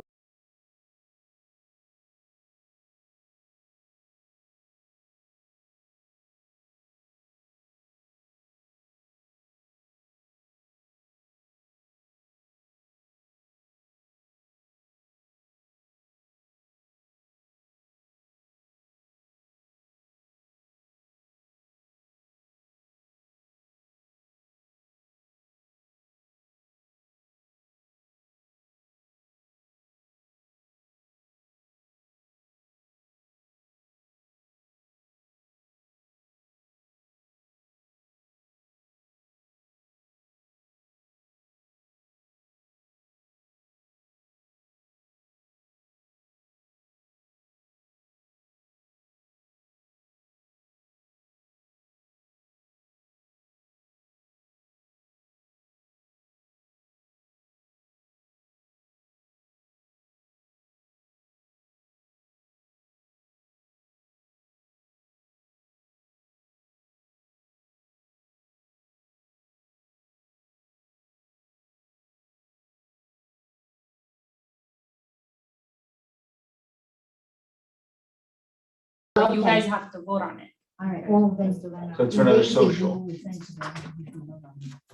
But you guys have to vote on it. All right, well, then. So it's for another Basically, social.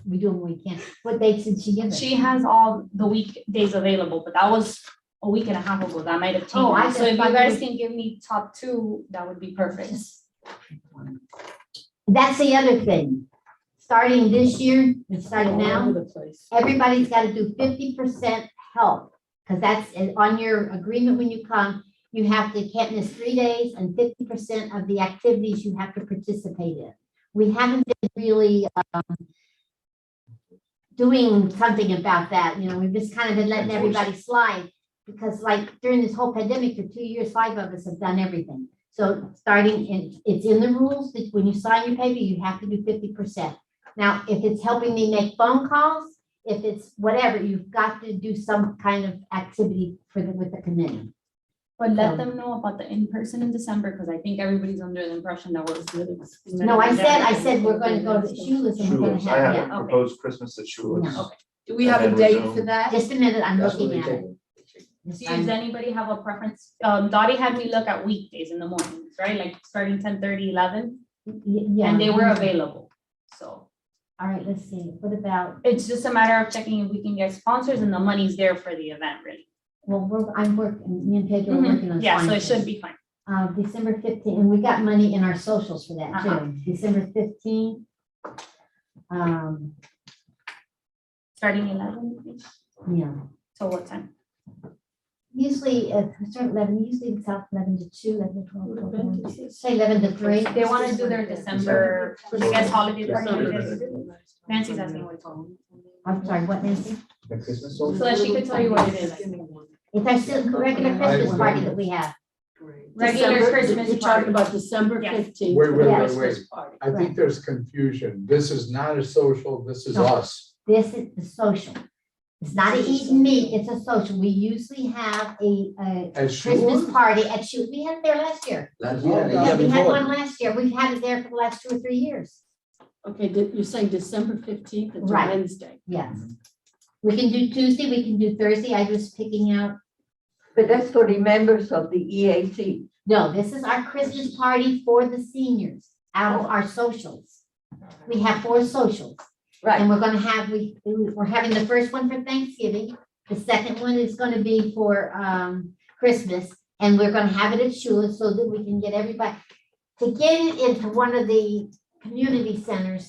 We do when we can. What dates did she give us? She has all the weekdays available, but that was a week and a half ago. That might have Oh, I changed. So if thought you guys it was- can give me top two, that would be perfect. That's the other thing. Starting this year, and starting All now, over the place. everybody's got to do 50% help. Because that's on your agreement when you come, you have to, can't miss 3 days and 50% of the activities you have to participate in. We haven't been really doing something about that, you know, we've just kind of been letting everybody slide. Because like during this whole pandemic for 2 years, 5 of us have done everything. So starting in, it's in the rules that when you sign your paper, you have to do 50%. Now, if it's helping me make phone calls, if it's whatever, you've got to do some kind of activity with the committee. But let them know about the in-person in December, because I think everybody's under the impression that we're. No, I said we're gonna go to Shoeless and we're Shoeless, gonna I have, have yeah, it proposed Christmas at Shoeless. No. Do we have a And then date resume. for that? just a minute, I'm That's what looking they at it. told me. Does anybody have a preference? Dottie had me look at weekdays in the mornings, right? Like starting 10:30, 11, Yeah. and they were available. So All right, let's see, what about, it's just a matter of checking if we can get sponsors and the money's there for the event, really. well, I'm working, me and Pedro are working on. Yeah, so it sponsors. should be fine. December 15th, and we got money in our socials for that too. December 15th. Starting 11, Yeah, so what time? usually, start 11, usually it's out 11 to 2, 11 to 12, 12 to 1. Say 11 to 3. They want to do their December, I guess, holiday party. December. Nancy's asking what it's called. I'm sorry, what, Nancy? The Christmas So social? that she could tell you what it is. It's our regular Christmas party that we have. Regular December- Christmas You're party. talking about December Yes. 15th. Wait, for wait, the wait, Christmas wait. party. I think there's confusion. This is not a social, this is No. us. This is the social. It's not a eat and meet, it's a social. We usually have a At Christmas Shoeless? party at Shoot. We had it there last year. Last year, year, yeah, Yeah, we had before. one last year. We've had it there for the last 2 or 3 years. Okay, you're saying December 15th, it's a Right. Wednesday. Yes. We can do Tuesday, we can do Thursday. I was picking out, But that's for the members of the EAC. no, this is our Christmas party for the seniors out of our socials. We have 4 socials. Right. And we're gonna have, we're having the first one for Thanksgiving. The second one is gonna be for Christmas. And we're gonna have it at Shula so that we can get everybody, to get it into one of the community centers,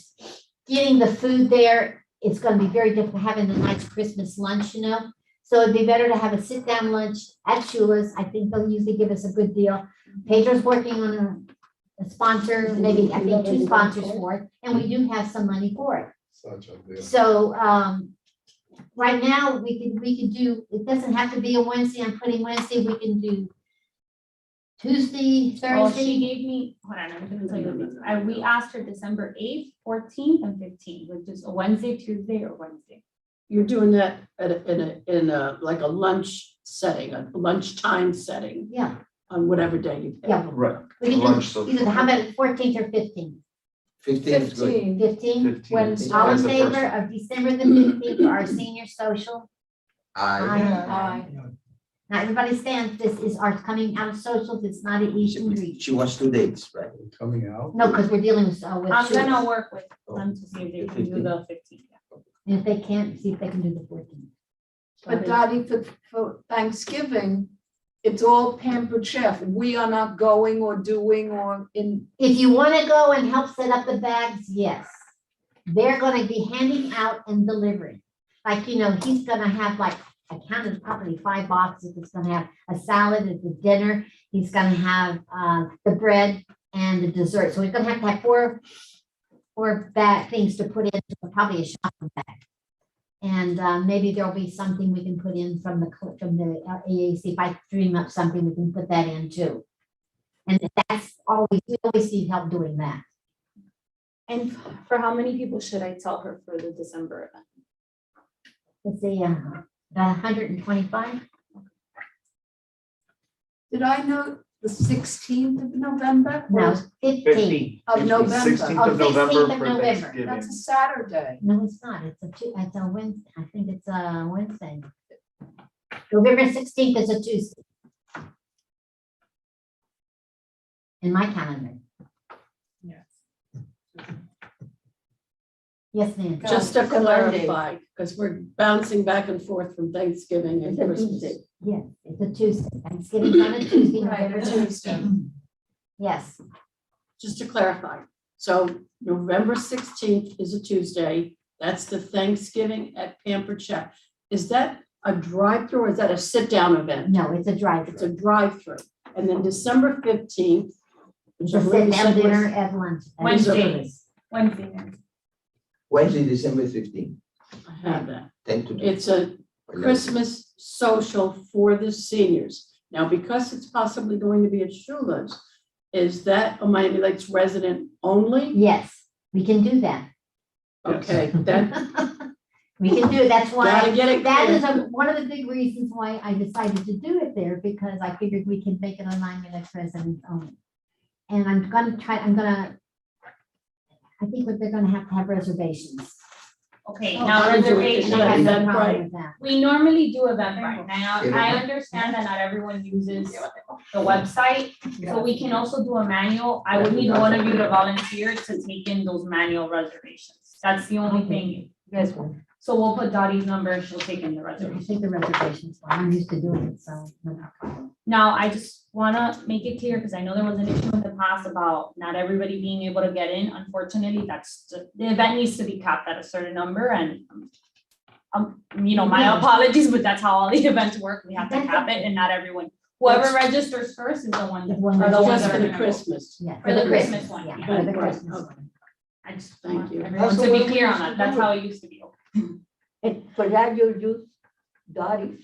getting the food there, it's gonna be very difficult having a nice Christmas lunch, you know? So it'd be better to have a sit-down lunch at Shula's. I think they'll usually give us a good deal. Pedro's working on a sponsor, maybe, I think 2 sponsors for it, and we do have some money for it. Such a deal. So, right now, we could do, it doesn't have to be a Wednesday, I'm putting Wednesday, we can do Tuesday, Well, she Thursday. gave me, hold on, I'm gonna tell you this. We asked her December 8th, 14th, and 15th, which is a Wednesday, Tuesday, or Wednesday. You're doing that in a, like a lunch setting, a lunchtime setting Yeah, on whatever day you pick. Yeah. Right. we can Lunch do, social. either, how about 14th or 15th? 15 is good. 15. 15th, 15. Wednesday. all in That's the first favor one. of December the 15th for our senior social? Aye. Aye. Now, everybody stands, this is our coming out of socials, it's not an eat and greet. She wants 2 dates, right? Coming out. No, because we're dealing with I'm shooters. gonna work with them to see if they can do the 15th. And if they can't, see if they can do the 14th. But Dottie, for Thanksgiving, it's all Pampered Chef. We are not going or doing or in, If you want to go and help set up the bags, yes. They're gonna be handing out and delivering. Like, you know, he's gonna have like, I counted probably 5 boxes. He's gonna have a salad at the dinner. He's gonna have the bread and the dessert. So he's gonna have four bag things to put in, probably a shopping bag. And maybe there'll be something we can put in from the AAC. If I dream up something, we can put that in too. And that's always, we always need help doing that. And for how many people should I tell her for the December event? Let's see, 125. did I know the 16th of November? No, 15. 15. Of November. 16th Oh, of November 16th of for November. Thanksgiving. That's a Saturday. No, it's not. It's a Wednesday. I think it's a Wednesday. November 16th is a Tuesday. In my calendar. Yes. Yes, ma'am. Just to It's a Monday. clarify, because we're bouncing back and forth from Thanksgiving and It's a Christmas. Tuesday. Yes, it's a Tuesday. Thanksgiving's on a Tuesday, Right, November Tuesday. 16th. Yes, Just to clarify, so November 16th is a Tuesday. That's the Thanksgiving at Pampered Chef. Is that a drive-through or is that a sit-down event? no, it's a It's drive-through. a drive-through. And then December 15th. It's which I a believe you sit-down said was- dinner at lunch. at Wednesday. service. Wednesday. Wednesday, December 15th, I have that. 10 to 2. It's a Christmas social for the seniors. Now, because it's possibly going to be at Shula's, is that a Miami Lakes resident only? Yes, we can do that. Okay, that, We can do it. That's why. gotta get it That is clear. one of the big reasons why I decided to do it there, because I figured we can make it a 9-minute residents only. And I think what they're gonna have reservations. Okay, Oh, now how did you- reservation. And I have no Eventbrite. problem with that. We normally do Eventbrite. Now, Yeah. I understand that not everyone uses the website, so we can also do a manual. I would need one of you to volunteer to take in those manual reservations. That's the only thing. Yes, one. So we'll put Dottie's number, she'll take in the I reservation. think the reservations, I'm used to doing it, so. no problem. Now, I just wanna make it clear, because I know there was an issue in the past about not everybody being able to get in. Unfortunately, the event needs to be capped at a certain number and my apologies, but that's how all the events work. We have to cap it and not everyone, whoever registers first is the one The that, one are the that's ones just that for are the gonna go. Christmas. Yeah. For the Christmas one, Yeah, yeah. for the Right, Christmas okay. one. I just Thank want you. everyone to be clear on that. That's how it used to be. And for that, you use Dottie.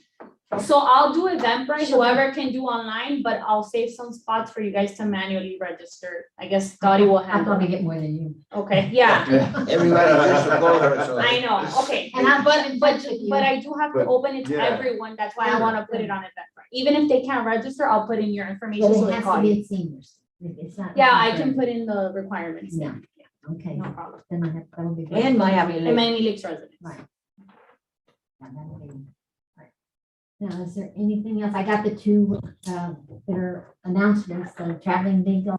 So I'll do Eventbrite, whoever can do online, but I'll save some spots for you guys to manually register. I guess Dottie will I'll handle probably it. get more than you. Okay, yeah, Everybody just to go there, so. I know, okay. And I'll But, keep in but, touch with you. but I do have to But, open it to yeah. everyone. That's why I wanna put it on Eventbrite. Even if they can't register, I'll put in your But information so it they has call to be you. at seniors. It's not. Yeah, I can put in the requirements. Yeah. Okay, No problem. then I have, that'll be. good. And Miami And Lakes. Miami Lakes residents. Right. Yeah, that'll be- right. Now, is there anything else? I got the two, that are announcements, the traveling bingo,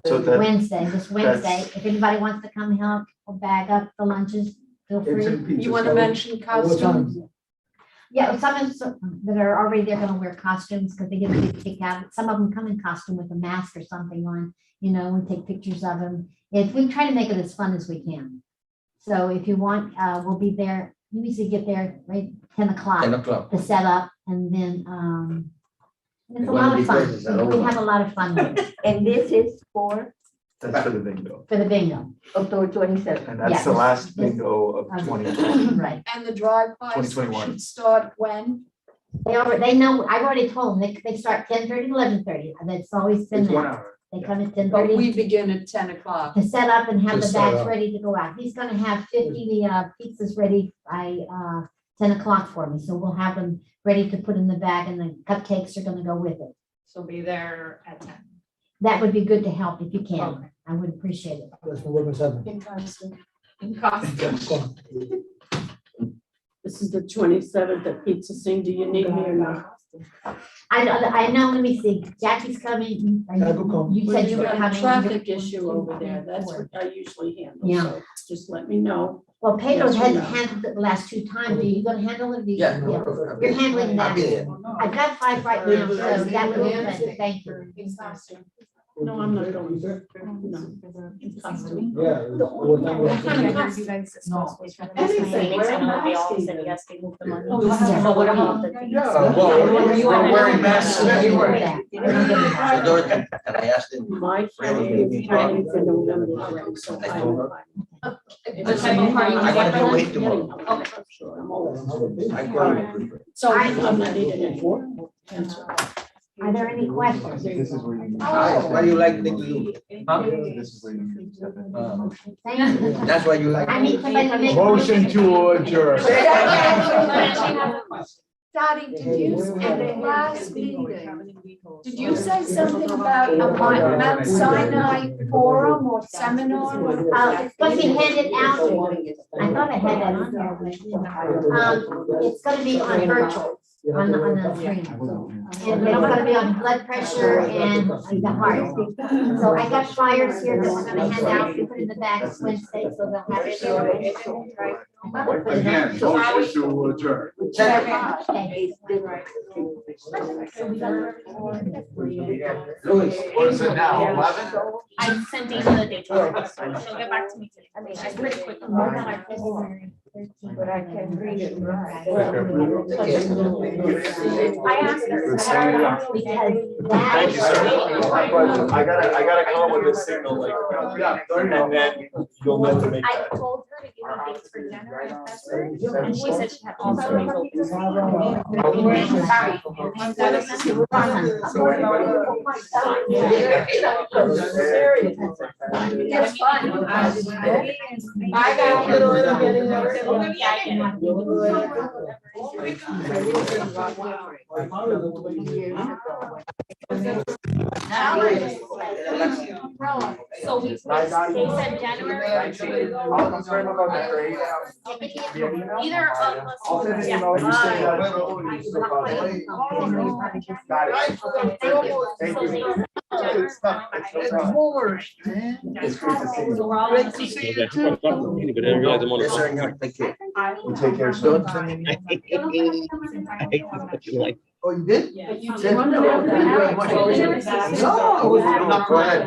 So that, Wednesday, this Wednesday. If anybody wants to come help or bag up the lunches, feel it's free. in pizza. You want to so- mention costumes? Yeah, some that are already, they're gonna wear costumes because they get a big kick out. Some of them come in costume with a mask or something on, we take pictures of them. We try to make it as fun as we can. So if you want, we'll be there. You usually get there, right, 10 o'clock 10 o'clock. to set up and then, it's a They're lot gonna of be fun. presents all We over. have a lot of fun with it And this is for That's for the bingo. for the bingo. October 27th. And Yeah, that's the this- last this- bingo of Okay. 2020. Right. And the drive-bys 2021. should start when? They know, I've already told them, they start 10:30 to 11:30. That's always been It's 1 that. hour. They come at But 10:30. we begin at 10 o'clock. To set up and have To the set bags up. ready to go out. He's gonna have 50 pizzas ready by 10 o'clock for me, so we'll have them ready to put in the bag and the cupcakes are gonna go with it. So be there at 10. That would be good to help if you Okay. can. I would appreciate it. In costume. In costume. This is the 27th at Pizza Sing. Do you need me or not? I know, let me see, Jackie's coming. You said you were We've got a coming. traffic issue over there. That's what I usually handle. Yeah. So just let me know. Well, Pedro Yes, hasn't no. handled it the last 2 times. Are you gonna handle it? Yeah, no problem. You're handling I'll be that. there. I've got 5 right now, so that will be, thank you. No, I'm not going. No. It's costume. What kind of cost you guys discussed was for the next meetings? I know they all said yes, they moved the money. But what about the dates? Yeah, well, we're wearing masks anyway. So Dorothy, can I ask them? My family is planning for November, so I don't know. What type of party? I want to wait tomorrow. Okay. Sure, I'm always. I call you. So I'm not needed anymore. Answer. Are there any questions? This is where you. Why do you like me to do? This is where you step in. Thank you. That's why you like. I need somebody to make. Motion to adjourn. Dottie, did you, at the last meeting, did you say something about a Mount Sinai forum or seminar? It's supposed to be handed out. I thought I had that on there. It's gonna be on virtual, on the screen. And it's gonna be on blood pressure and the heart. So I got flyers here that we're gonna hand out, put in the bags Wednesday, so they'll have it. Again, motion to adjourn. Okay. Louis. What is it now, 11? I sent Dana the date, so she'll get back to me today. She's pretty quick. But I can read it. I asked her. Because Thank you, sir. My pleasure. that. I gotta come up with a signal like, and then you'll know to make I that. told her to give me dates for January and February, and she said she had also revoked this. So anybody? It's fun. I got a little getting So they said January. I'm concerned about the grade. Either of us. I'll send an Yeah. email, you say that. Got it. Thank you. It's not- it's no problem. It's great to see you. So we're all on the same page. Yes, sir, no, take care. You take care, sir. Don't send me. Oh, you did? Yeah, you Yes. did. No, thank you very much. No, I was not go ahead.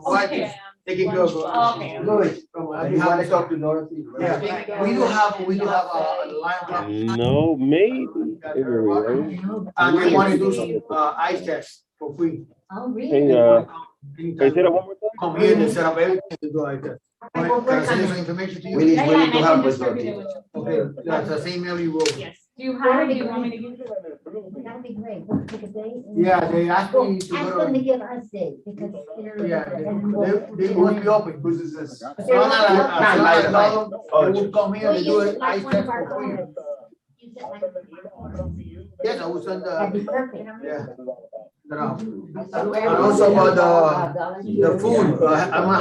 Okay. Taking care of. Okay. Louis, you want to talk to Dorothy? Yeah. We do have a line. No, maybe. And they want to do some, eye tests for free. Oh, really? Hey, can you say that one more time? Come here, they set up everything to do eye test. I will Can I work send you on some it. information to you? Yeah, yeah, and I can have distribute it with you. Okay, that's the same email you wrote. Yes. Do you have, do you want me to give you? That'd be great. We'll pick a date. and- Yeah, they asked me to Ask go them to to. give us dates because. Yeah, they won't be open. Whose is this? They're not open. They will come here We'll and use do it it, like eye one of test our for free. phones. Use it like- Yes, I will send That'd be perfect. yeah. And also about the food, I'm gonna